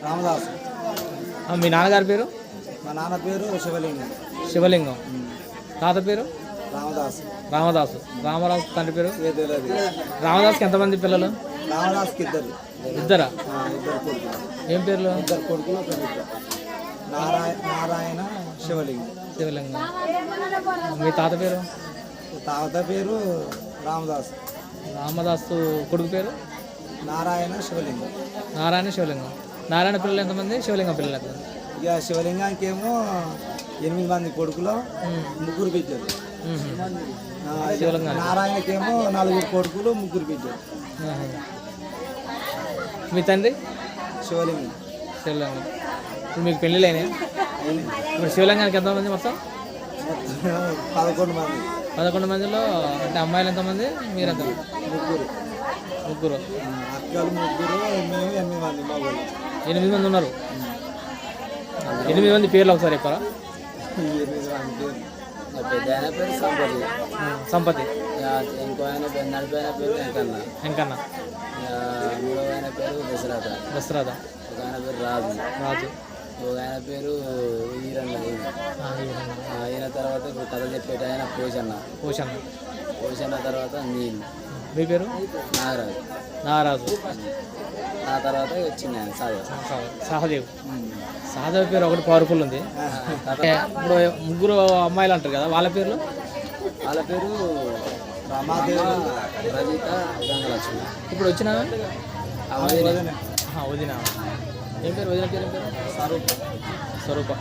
రామదాస్. మీ నాన్నగారి పేరు? మా నాన్న పేరు శివలింగం. శివలింగం. తాత పేరు? రామదాస్. రామదాసు. రామరాజు తండ్రి పేరు? తెలియదు. రామదాస్కి ఎంతమంది పిల్లలు? రామదాస్కి ఇద్దరు. ఇద్దరా? ఇద్దరు కొడుకులు. ఏం పేర్లు? ఇద్దరు కొడుకులు ఒక బిడ్డ. నారాయణ శివలింగం. శివలింగం. మీ తాత పేరు? తాత పేరు రామదాస్. రామదాసు కొడుకు పేరు? నారాయణ శివలింగం. నారాయణ శివలింగం. నారాయణ పిల్లలు ఎంతమంది? శివలింగం పిల్లలు ఎంతమంది? ఇక శివలింగానికి ఏమో 8 మంది కొడుకులు, 3 బిడ్డలు. నారాయణకేమో 4 కొడుకులు, 3 బిడ్డలు. మీ తండ్రి? శివలింగం. శివలింగం. ఇప్పుడు మీకు పెళ్ళిళ్ళైనాయి? ఇప్పుడు శివలింగానికి ఎంతమంది మొత్తం? 11 మంది. 11 మందిలో అంటే అమ్మాయిలు ఎంతమంది? మీరు ఎంత? ముగ్గురు. అక్కలు 3, మేము 8 మంది. మగవాళ్ళు 8 మంది ఉన్నారు. 8 మంది పేర్లు ఒకసారి చెప్పారా? 8 మంది పేరు. పెద్ద ఆయన పేరు సంపతి. సంపతి. ఇంకో ఆయన పేరు నడిపోయిన పేరు వెంకన్న. వెంకన్న. మూడవ ఆయన పేరు దశరథ. దశరథ. ఒక ఆయన పేరు రాజు. రాజు. ఒక ఆయన పేరు ఈరన్న. ఈయన తర్వాత ఇప్పుడు కథ చెప్పేట ఆయన పోషన్న. పోషన్న. పోషన్న తర్వాత నీళ్ళు. మీ పేరు? నాగరాజు. నాగరాజు. ఆ తర్వాత వచ్చింది ఆయన సహదేవ్. సహదేవ్ పేరు ఒకటి పవర్ఫుల్ ఉంది. ఇప్పుడు ముగ్గురు అమ్మాయిలు అంటారు కదా, వాళ్ళ పేర్లు? వాళ్ళ పేరు రమాదేవి, రజిత, గంగలక్ష్మి. ఇప్పుడు వచ్చిన వదిన. వదిన. ఏం పేరు? వదిన పేరు ఏం పేరు? స్వరూప.